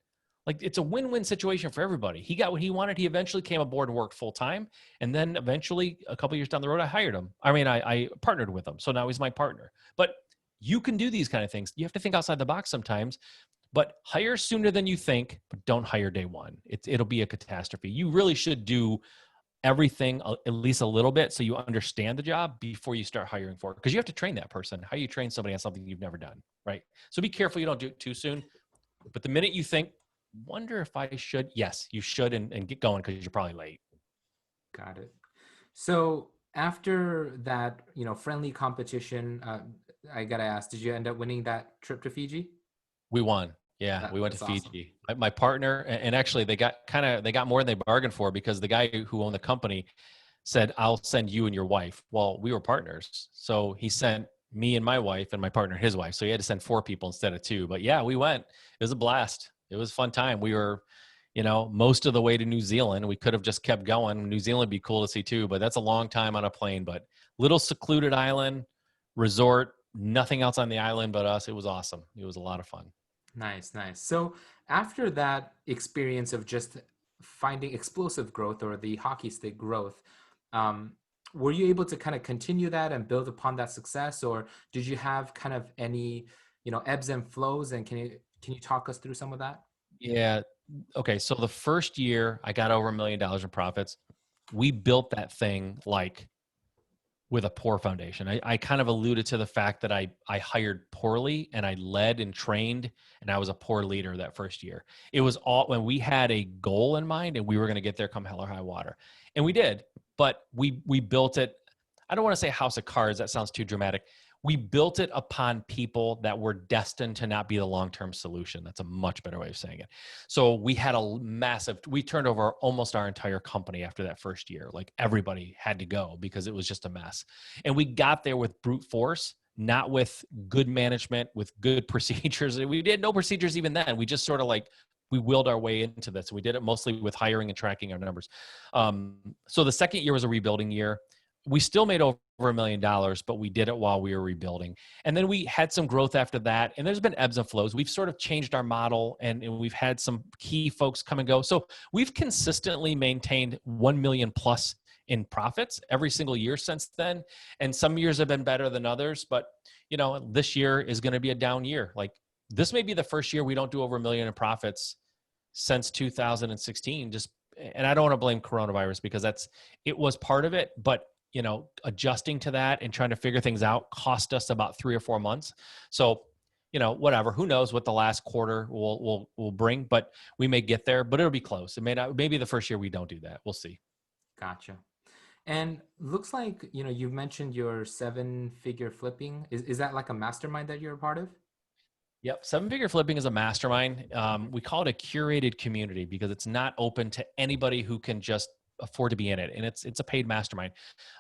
It's a win-win situation for everybody. He got what he wanted. He eventually came aboard and worked full-time, and then eventually, a couple years down the road, I hired him. I partnered with him, so now he's my partner. But you can do these kind of things. You have to think outside the box sometimes. But hire sooner than you think, but don't hire day one. It'll be a catastrophe. You really should do everything at least a little bit so you understand the job before you start hiring for it. Because you have to train that person. How you train somebody on something you've never done, right? So be careful you don't do it too soon. But the minute you think, wonder if I should, yes, you should and get going because you're probably late. Got it. So after that, friendly competition, I gotta ask, did you end up winning that trip to Fiji? We won. Yeah, we went to That's Fiji. My partner, and actually they got more than they bargained for because the guy who owned the company said, I'll send you and your wife. Well, we were partners. So he sent me and my wife and my partner, his wife. So he had to send 4 people instead of 2. But yeah, we went. It was a blast. It was a fun time. We were, most of the way to New Zealand. We could have just kept going. New Zealand would be cool to see too, but that's a long time on a plane. But little secluded island, resort, nothing else on the island but us. It was awesome. It was a lot of fun. Nice, nice. So after that experience of just finding explosive growth or the hockey stick growth, were you able to kind of continue that and build upon that success, or did you have kind of any, ebbs and flows? And can you talk us through some of that? Yeah. Okay. So the first year I got over $1 million in profits. We built that thing with a poor foundation. I kind of alluded to the fact that I hired poorly and I led and trained, and I was a poor leader that first year. It was all when we had a goal in mind and we were going to get there come hell or high water. And we did, but we built it. I don't want to say house of cards. That sounds too dramatic. We built it upon people that were destined to not be the long-term solution. That's a much better way of saying it. So we had we turned over almost our entire company after that first year. Like everybody had to go because it was just a mess. And we got there with brute force, not with good management, with good procedures. We did no procedures even then. We just sort of we willed our way into this. We did it mostly with hiring and tracking our numbers. So the second year was a rebuilding year. We still made over $1 million, but we did it while we were rebuilding. And then we had some growth after that. And there's been ebbs and flows. We've sort of changed our model and we've had some key folks come and go. So we've consistently maintained 1 million plus in profits every single year since then. And some years have been better than others, but this year is going to be a down year. This may be the first year we don't do over 1 million in profits since 2016. And I don't want to blame coronavirus because it was part of it, but adjusting to that and trying to figure things out cost us about 3 or 4 months. So, whatever, who knows what the last quarter will bring, but we may get there, but it'll be close. It may not, maybe the first year we don't do that. We'll see. Gotcha. And looks like, you've mentioned your 7-figure flipping. Is that like a mastermind that you're a part of? Yep. Seven Figure Flipping is a mastermind. We call it a curated community because it's not open to anybody who can just afford to be in it. And it's a paid mastermind.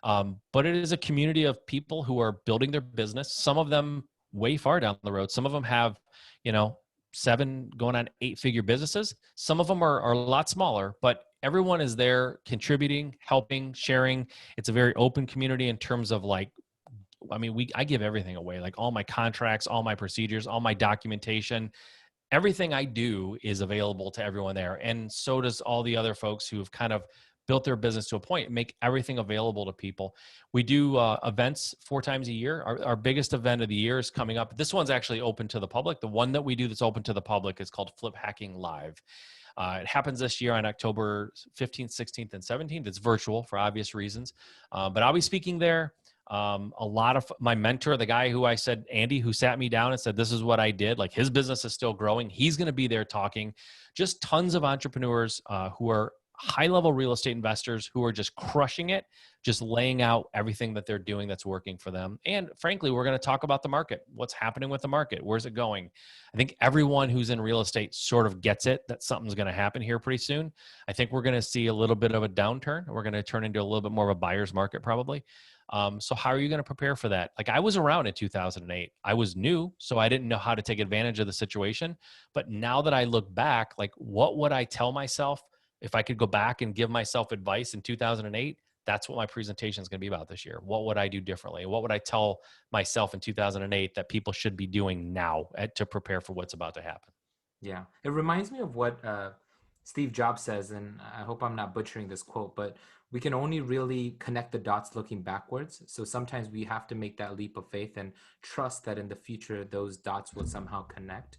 But it is a community of people who are building their business. Some of them way far down the road. Some of them have, you know, 7 going on 8-figure businesses. Some of them are a lot smaller, but everyone is there contributing, helping, sharing. It's a very open community in terms of like, I mean, I give everything away, like all my contracts, all my procedures, all my documentation, everything I do is available to everyone there. And so does all the other folks who have kind of built their business to a point and make everything available to people. We do events 4 times a year. Our biggest event of the year is coming up. This one's actually open to the public. The one that we do that's open to the public is called Flip Hacking Live. It happens this year on October 15th, 16th, and 17th. It's virtual for obvious reasons, but I'll be speaking there. A lot of my mentor, the guy who I said, Andy, who sat me down and said, this is what I did. Like his business is still growing. He's going to be there talking. Just tons of entrepreneurs who are high-level real estate investors who are just crushing it, just laying out everything that they're doing that's working for them. And frankly, we're going to talk about the market. What's happening with the market? Where's it going? I think everyone who's in real estate sort of gets it that something's going to happen here pretty soon. I think we're going to see a little bit of a downturn. We're going to turn into a little bit more of a buyer's market probably. So how are you going to prepare for that? Like I was around in 2008. I was new, so I didn't know how to take advantage of the situation. But now that I look back, like what would I tell myself if I could go back and give myself advice in 2008? That's what my presentation is going to be about this year. What would I do differently? What would I tell myself in 2008 that people should be doing now to prepare for what's about to happen? Yeah, it reminds me of what Steve Jobs says, and I hope I'm not butchering this quote, but we can only really connect the dots looking backwards. So sometimes we have to make that leap of faith and trust that in the future those dots will somehow connect.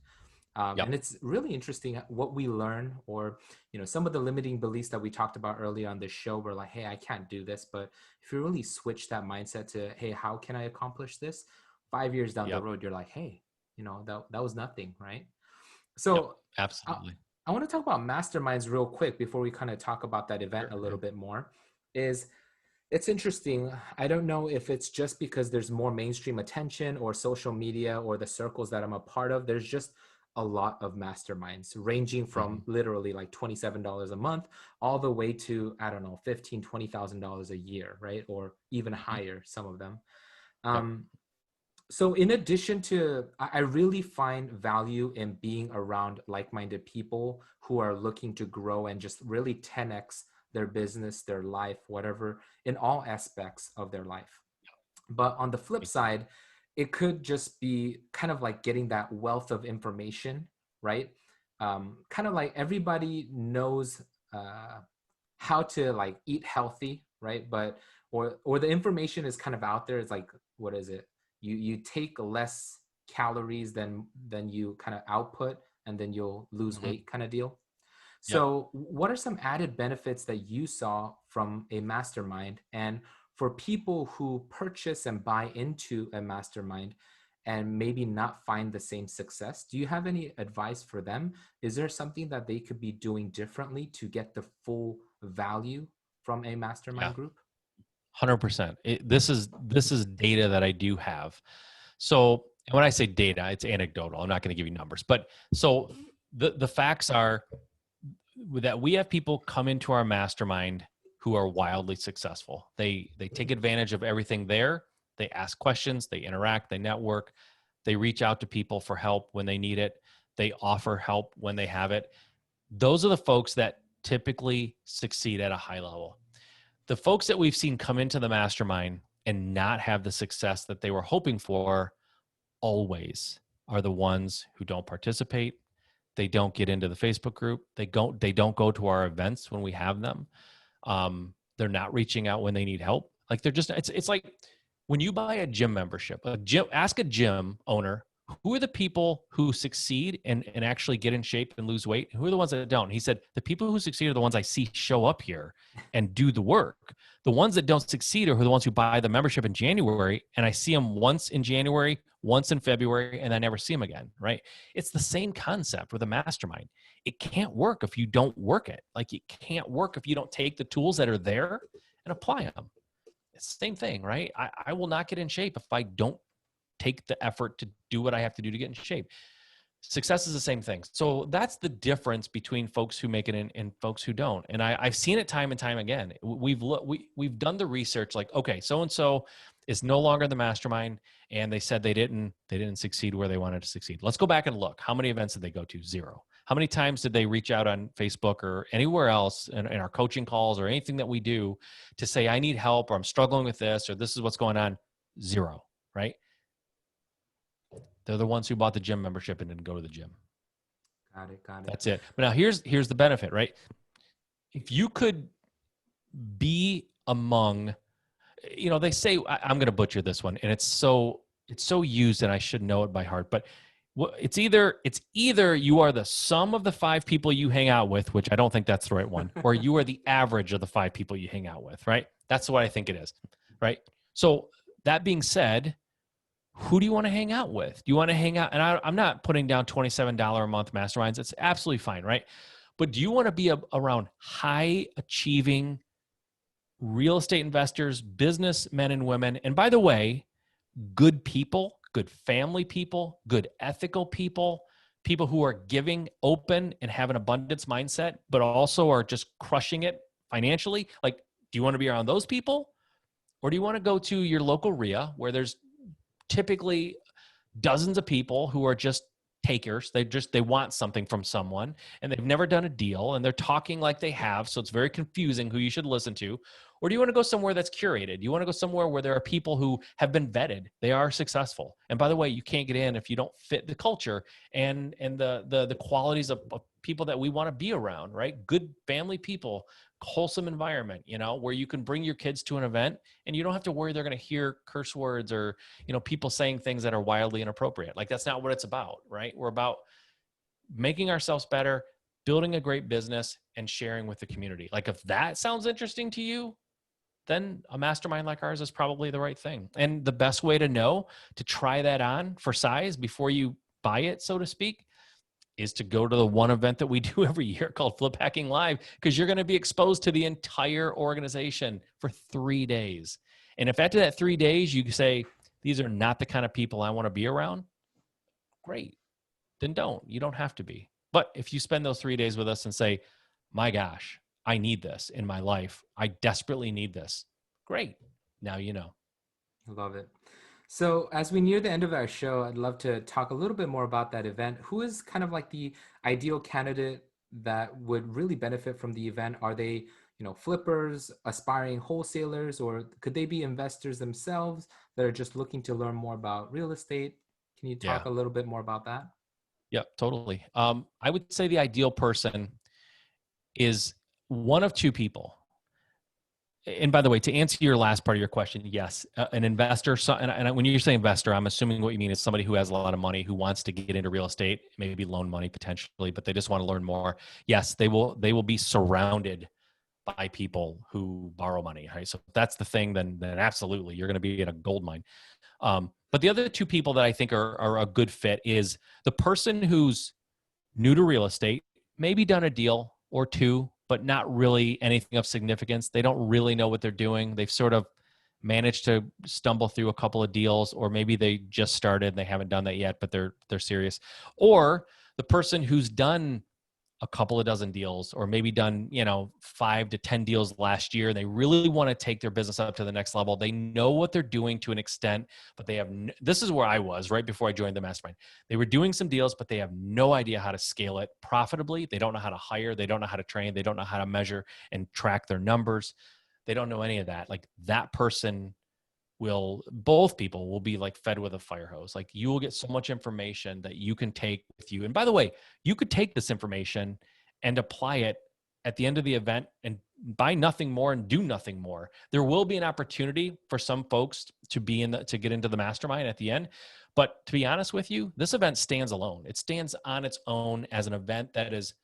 And Yep. it's really interesting what we learn, or some of the limiting beliefs that we talked about earlier on this show. We're like, hey, I can't do this. But if you really switch that mindset to, hey, how can I accomplish this? 5 years down the Yep. road, you're like, hey, that was nothing, right? Yep. So I, Absolutely. I want to talk about masterminds real quick before we kind of talk about that event Sure. a Yeah. little bit more. Is It's interesting. I don't know if it's just because there's more mainstream attention or social media or the circles that I'm a part of. There's just a lot of masterminds ranging Mhm. from literally like $27 a month all the way to, I don't know, $15,000, $20,000 a year, right? Or even Mhm. higher, some of them. Yep. Um, so in addition to, I really find value in being around like-minded people who are looking to grow and just really 10x their business, their life, whatever, in all aspects of their life. But on the flip side, it could just be kind of like getting that wealth of information, right? Kind of like everybody knows how to like eat healthy, right? But or the information is kind of out there. It's like, what is it? You take less calories than you kind of output, and then you'll lose Mhm. weight, kind of deal. Yep. So what are some added benefits that you saw from a mastermind? And for people who purchase and buy into a mastermind and maybe not find the same success, do you have any advice for them? Is there something that they could be doing differently to get the full value from a Yeah. mastermind group? 100%. This is data that I do have. So and when I say data, it's anecdotal. I'm not going to give you numbers, but so the facts are that we have people come into our mastermind who are wildly successful. They take advantage of everything there. They ask questions, they interact, they network, they reach out to people for help when they need it. They offer help when they have it. Those are the folks that typically succeed at a high level. The folks that we've seen come into the mastermind and not have the success that they were hoping for always are the ones who don't participate. They don't get into the Facebook group. They don't go to our events when we have them. They're not reaching out when they need help. Like they're just it's like when you buy a gym membership, ask a gym owner, who are the people who succeed and actually get in shape and lose weight? Who are the ones that don't? He said, the people who succeed are the ones I see show up here and do the work. The ones that don't succeed are the ones who buy the membership in January, and I see them once in January, once in February, and I never see them again, right? It's the same concept with a mastermind. It can't work if you don't work it. Like it can't work if you don't take the tools that are there and apply them. It's the same thing, right? I will not get in shape if I don't take the effort to do what I have to do to get in shape. Success is the same thing. So that's the difference between folks who make it and folks who don't. And I've seen it time and time again. We've done the research, like, okay, so-and-so is no longer the mastermind, and they said they didn't succeed where they wanted to succeed. Let's go back and look. How many events did they go to? 0. How many times did they reach out on Facebook or anywhere else in our coaching calls or anything that we do to say, I need help, or I'm struggling with this, or this is what's going on? 0, right? They're the ones who bought the gym membership and didn't go to the gym. Got it. That's it. But now here's the benefit, right? If you could be among, they say, I'm going to butcher this one, and it's so used and I should know it by heart, but it's either you are the sum of the 5 people you hang out with, which I don't think that's the right one, or you are the average of the 5 people you hang out with, right? That's what I think it is, right? So that being said, who do you want to hang out with? Do you want to hang out? And I'm not putting down $27 a month masterminds. It's absolutely fine, right? But do you want to be around high achieving real estate investors, business men and women? And by the way, good people, good family people, good ethical people, people who are giving, open, and have an abundance mindset, but also are just crushing it financially? Like, do you want to be around those people? Or do you want to go to your local RIA where there's typically dozens of people who are just takers? They want something from someone, and they've never done a deal, and they're talking like they have. So it's very confusing who you should listen to. Or do you want to go somewhere that's curated? You want to go somewhere where there are people who have been vetted. They are successful. And by the way, you can't get in if you don't fit the culture and the qualities of people that we want to be around, right? Good family people, wholesome environment, where you can bring your kids to an event and you don't have to worry they're going to hear curse words or, people saying things that are wildly inappropriate. Like, that's not what it's about, right? We're about making ourselves better, building a great business, and sharing with the community. Like, if that sounds interesting to you, then a mastermind like ours is probably the right thing. And the best way to know, to try that on for size before you buy it, so to speak, is to go to the one event that we do every year called Flip Hacking Live, because you're going to be exposed to the entire organization for 3 days. And if after that 3 days you say, these are not the kind of people I want to be around, great. Then don't. You don't have to be. But if you spend those 3 days with us and say, my gosh, I need this in my life, I desperately need this, great. Now you know. I love it. So as we near the end of our show, I'd love to talk a little bit more about that event. Who is kind of like the ideal candidate that would really benefit from the event? Are they, flippers, aspiring wholesalers, or could they be investors themselves that are just looking to learn more about real estate? Can you talk a little bit more about that? Yep, totally. I would say the ideal person is one of 2 people. And by the way, to answer your last part of your question, yes, an investor. And when you're saying investor, I'm assuming what you mean is somebody who has a lot of money, who wants to get into real estate, maybe loan money potentially, but they just want to learn more. Yes, they will be surrounded by people who borrow money, right? So if that's the thing, then absolutely, you're going to be in a gold mine. But the other 2 people that I think are a good fit is the person who's new to real estate, maybe done a deal or 2, but not really anything of significance. They don't really know what they're doing. They've sort of managed to stumble through a couple of deals, or maybe they just started and they haven't done that yet, but they're serious. Or the person who's done a couple of dozen deals, or maybe done, 5 to 10 deals last year. And they really want to take their business up to the next level. They know what they're doing to an extent, but they have, this is where I was right before I joined the mastermind. They were doing some deals, but they have no idea how to scale it profitably. They don't know how to hire. They don't know how to train. They don't know how to measure and track their numbers. They don't know any of that. Like, that person both people will be like fed with a fire hose. Like, you will get so much information that you can take with you. And by the way, you could take this information and apply it at the end of the event and buy nothing more and do nothing more. There will be an opportunity for some folks to get into the mastermind at the end. But to be honest with you, this event stands alone. It stands on its own as an event that is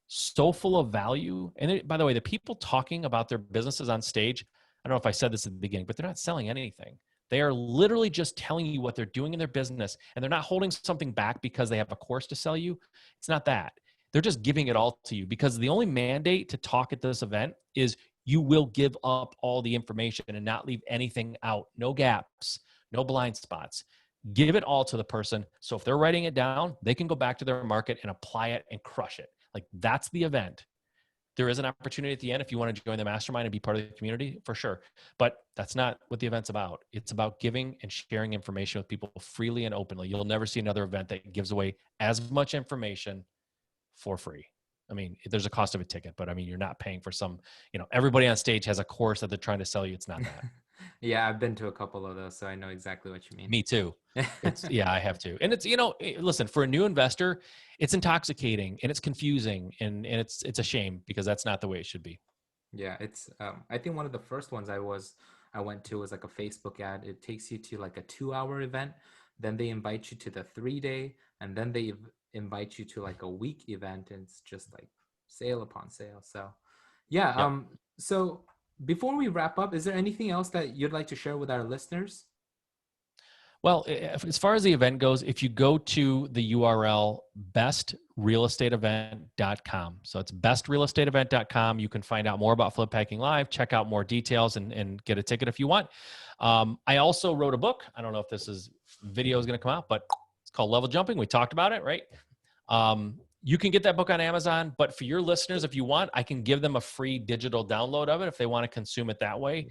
so full of value. And by the way, the people talking about their businesses on stage, I don't know if I said this at the beginning, but they're not selling anything. They are literally just telling you what they're doing in their business, and they're not holding something back because they have a course to sell you. It's not that. They're just giving it all to you, because the only mandate to talk at this event is you will give up all the information and not leave anything out. No gaps, no blind spots. give it all to the person. So if they're writing it down, they can go back to their market and apply it and crush it. Like that's the event. There is an opportunity at the end if you want to join the mastermind and be part of the community, for sure. But that's not what the event's about. It's about giving and sharing information with people freely and openly. You'll never see another event that gives away as much information for free. I mean, there's a cost of a ticket, but I mean, you're not paying for some, everybody on stage has a course that they're trying to sell you. It's not that. Yeah, I've been to a couple of those, so I know exactly what you mean. Me too. I have to. And it's, listen, for a new investor, it's intoxicating and it's confusing and it's a shame because that's not the way it should be. Yeah, it's I think one of the first ones I went to was like a Facebook ad. It takes you to like a 2-hour event, then they invite you to the 3-day, and then they invite you to like a week event, and it's just like sale upon sale. So yeah, Yep. So before we wrap up, is there anything else that you'd like to share with our listeners? Well, as far as the event goes, if you go to the URL bestrealestateevent.com, so it's bestrealestateevent.com, you can find out more about Flip Hacking Live, check out more details, and get a ticket if you want. I also wrote a book. I don't know if this video is going to come out, but it's called Level Jumping. We talked about it, right? You can get that book on Amazon, but for your listeners, if you want, I can give them a free digital download of it if they want to consume it that way.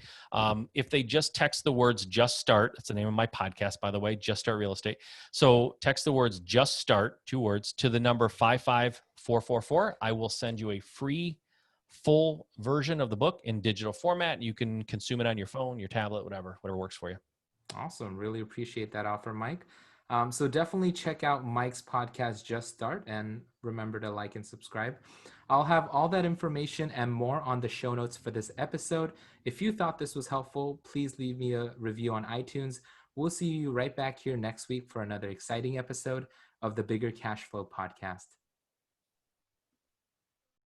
If they just text the words "Just Start," that's the name of my podcast, by the way, Just Start Real Estate. So text the words "Just Start," 2 words, to the number 55444. I will send you a free full version of the book in digital format. You can consume it on your phone, your tablet, whatever works for you. Awesome. Really appreciate that offer, Mike. So definitely check out Mike's podcast, Just Start, and remember to like and subscribe. I'll have all that information and more on the show notes for this episode. If you thought this was helpful, please leave me a review on iTunes. We'll see you right back here next week for another exciting episode of the Bigger Cashflow podcast.